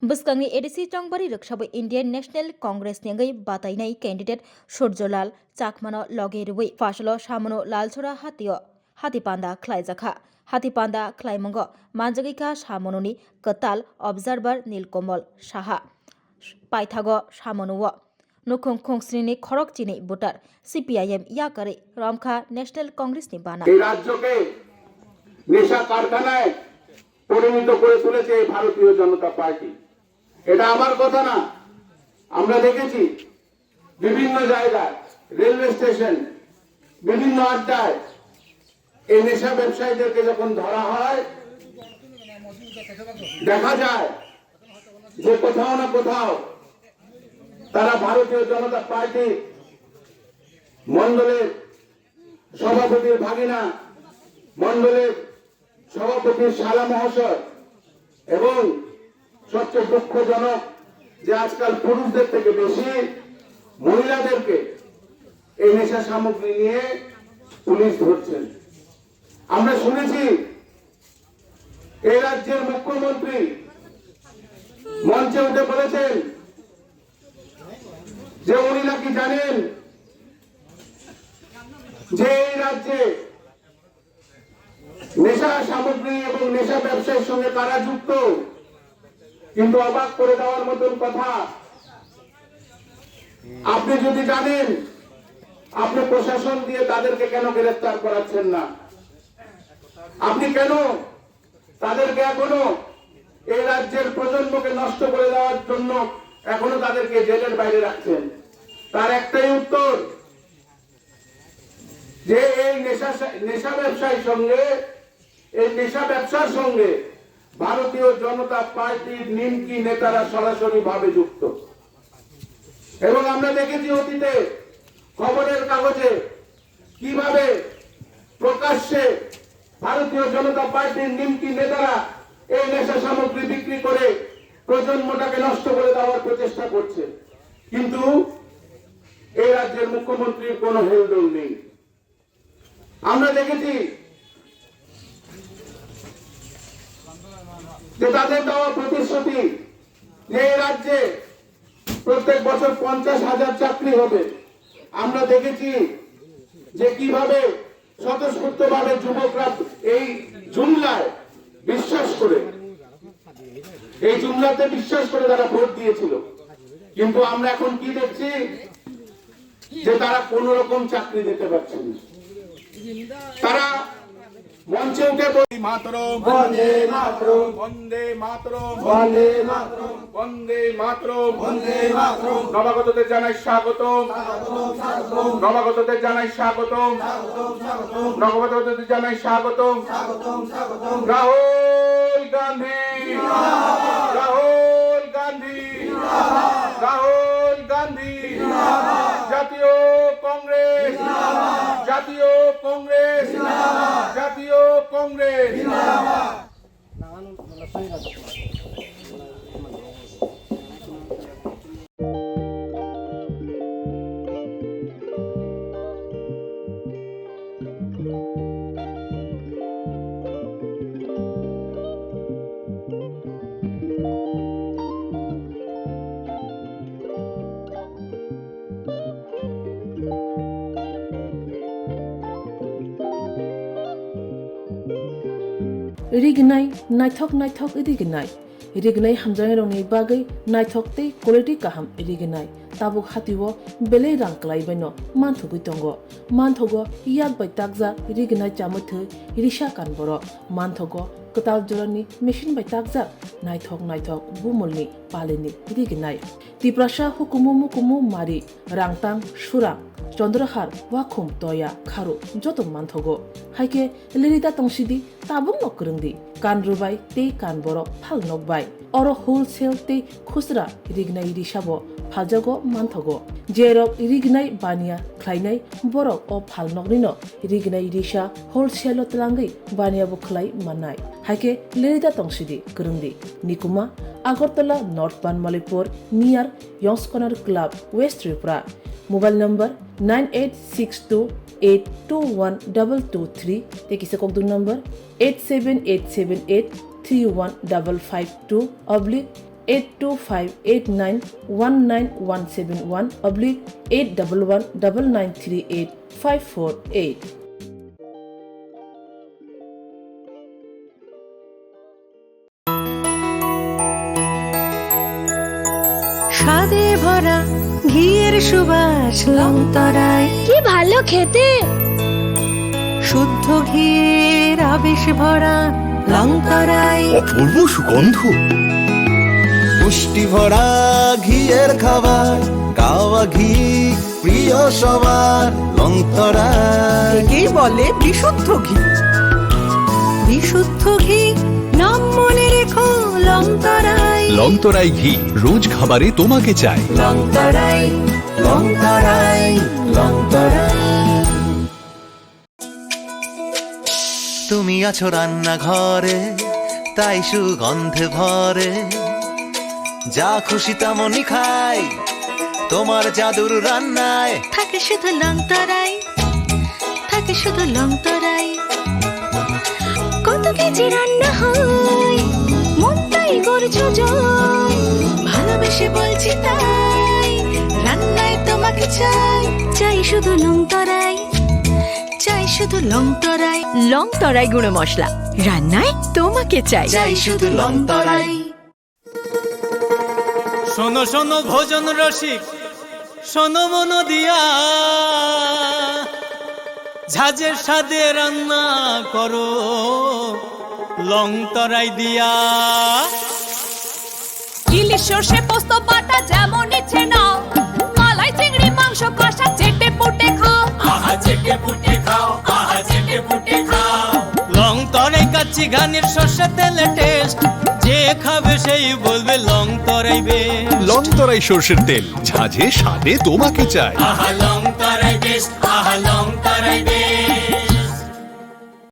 Buskangi edisi chongbari ruksabu Indian National Congress nyangai batainai candidate Surjolal Chakmano loge rui fasalo samono lalchora hatipanda khlaijaka hatipanda khlaimongo manjagika samononi katal observer Nilkomal Saha paithago samonuo nukhung khungsrini khorok chini voter CPIM yakare Ramkha National Congress ni bana এই রাজ্যকে নেশা কারখানায় পরিণত করে তুলেছে ভারতীয় জনতা party. এটা আমার কথা না, আমরা দেখেছি বিভিন্ন জায়গায়, রেলওয়ে স্টেশন, বিভিন্ন আড্ডায় এই নেশা ব্যবসায়ীদেরকে যখন ধরা হয় দেখা যায় যে কোথাও না কোথাও তারা ভারতীয় জনতা পার্টির মন্ডলের সভাপতির ভাগিনা, মন্ডলের সভাপতির শালা মহাশয় এবং সবচেয়ে দুঃখজনক যে আজকাল পুরুষদের থেকে বেশি মহিলাদেরকে এই নেশা সামগ্রী নিয়ে পুলিশ ধরছেন। আমরা শুনেছি এই রাজ্যের মুখ্যমন্ত্রী মঞ্চে উঠে বলেছেন যে উনি নাকি জানেন যে এই রাজ্যে নেশা সামগ্রী এবং নেশা ব্যবসায়ের সঙ্গে কারা যুক্ত। কিন্তু অবাক করে দেওয়ার মতন কথা, আপনি যদি জানেন আপনি প্রশাসন দিয়ে তাদেরকে কেন গ্রেফতার করাচ্ছেন না? আপনি কেন তাদেরকে এখনো এই রাজ্যের প্রজন্মকে নষ্ট করে দেওয়ার জন্য এখনো তাদেরকে জেলের বাইরে রাখছেন? তার একটাই উত্তর, যে এই নেশা ব্যবসায়ীর সঙ্গে, এই নেশা ব্যবসার সঙ্গে ভারতীয় জনতা পার্টির নিমকি নেতারা সরাসরি ভাবে যুক্ত। এবং আমরা দেখেছি অতীতে খবরের কাগজে কিভাবে প্রকাশ্যে ভারতীয় জনতা পার্টির নিমকি নেতারা এই নেশা সামগ্রী বিক্রি করে প্রজন্মটাকে নষ্ট করে দেওয়ার প্রচেষ্টা করছে। কিন্তু এই রাজ্যের মুখ্যমন্ত্রীর কোনো হেলদোল নেই। আমরা দেখেছি যে তাদের দেওয়া প্রতিশ্রুতি যে এই রাজ্যে প্রত্যেক বছর 50,000 চাকরি হবে। আমরা দেখেছি যে কিভাবে স্বতঃস্ফূর্তভাবে যুবকরা এই জুমলায় বিশ্বাস করে, এই জুমলাতে বিশ্বাস করে তারা ভোট দিয়েছিল। কিন্তু আমরা এখন কি দেখছি যে তারা কোন রকম চাকরি দিতে পারছে না। তারা মঞ্চে উঠে মাতরম বন্দে মাতরম বন্দে মাতরম বন্দে মাতরম বন্দে মাতরম বন্দে মাতরম নবাগতদের জানাই স্বাগতম, নবাগতদের জানাই স্বাগতম, নবাগতদের জানাই স্বাগতম। রাহুল গান্ধী, রাহুল গান্ধী, রাহুল গান্ধী, জাতীয় কংগ্রেস, জাতীয় কংগ্রেস, জাতীয় কংগ্রেস। रिगनाय नायथक रिगनाय रिगनाय हामजानाय रंनि बागै नायथक ते क्वालिटी काहाम रिगनाय ताबुक हातिwo बेले रांक्लायबायनो मानथुगै दंगो मानथगो याक बाय ताकजा रिगनाय चामुथो रिशा कानबरो मानथगो कताल जरनि मेशिन बाय ताकजा नायथक बुमलनि पालिनि रिगनाय तिप्रासा हुकुमु मारि रांतां सुरां चंद्रहार वाखुम तोया खारु जतो मानथगो हाइके लिरिदा तंसिदि ताबुं नकरंदि कान रुबाय ते कान बरो फाल नकबाय अरो होलसेल ते खुसरा रिगनाय रिसाबो फालजागो मानथगो जेरक रिगनाय बानिया ख्लायनाय बरक अ फाल नकनिनो रिगनाय रिसा होलसेल तलांगै बानियाबो ख्लाय माननाय हाइके लिरिदा तंसिदि करंदि निकुमा Agartala north Banamalipur near Young's Corner Club west Tripura mobile number 9862821223 ते किसे कोकदू नंबर 87878315552 8258919171811/8119938 স্বাদে ভরা ঘিয়ের সুবাস লংতরায়, কি ভালো খেতে। শুদ্ধ ঘিয়ের আবেশ ভরা লংতরায়, অপূর্ব সুগন্ধ, পুষ্টি ভরা ঘিয়ের খাবার, গাওয়া ঘি প্রিয় সবার লংতরায়। একেই বলে বিশুদ্ধ ঘি। বিশুদ্ধ ঘি নাম মনে রেখো লংতরায়। লংতরাই ঘি রোজ খাবারে তোমাকে চাই। লংতরায়, লংতরায়, লংতরায়। তুমি আছো রান্নাঘরে, তাই সুগন্ধে ভরে, যা খুশি তেমনই খাই তোমার জাদুর রান্নায়। থাকে শুধু লংতরায়, থাকে শুধু লংতরায়। কত কেজি রান্না হয়, মন তাই করছো জয়। ভালোবেসে বলছি তাই, রান্নায় তোমাকে চাই। চাই শুধু লংতরায়, চাই শুধু লংতরায়। লংতরায় গুঁড়ো মশলা, রান্নায় তোমাকে চাই। চাই শুধু লংতরায়। শোনো শোনো ভোজন রসিক, শোনো মন দিয়া, ঝাঁঝের স্বাদে রান্না করো লংতরাই দিয়া। ইলিশ সর্ষে পোস্ত বাটা যেমন ইচ্ছে নাও, মালাই চিংড়ি মাংস কষা চেটে পুটে খাও। আহা চেটে পুটে খাও, আহা চেটে পুটে খাও। লংতরাই কাচ্চি ঘানির সর্ষে তেলে টেস্ট, যে খাবে সেই বলবে লংতরাই বেশ। লংতরাই সর্ষের তেল, ঝাঁঝে স্বাদে তোমাকে চাই। আহা লংতরাই বেশ, আহা লংতরাই বেশ।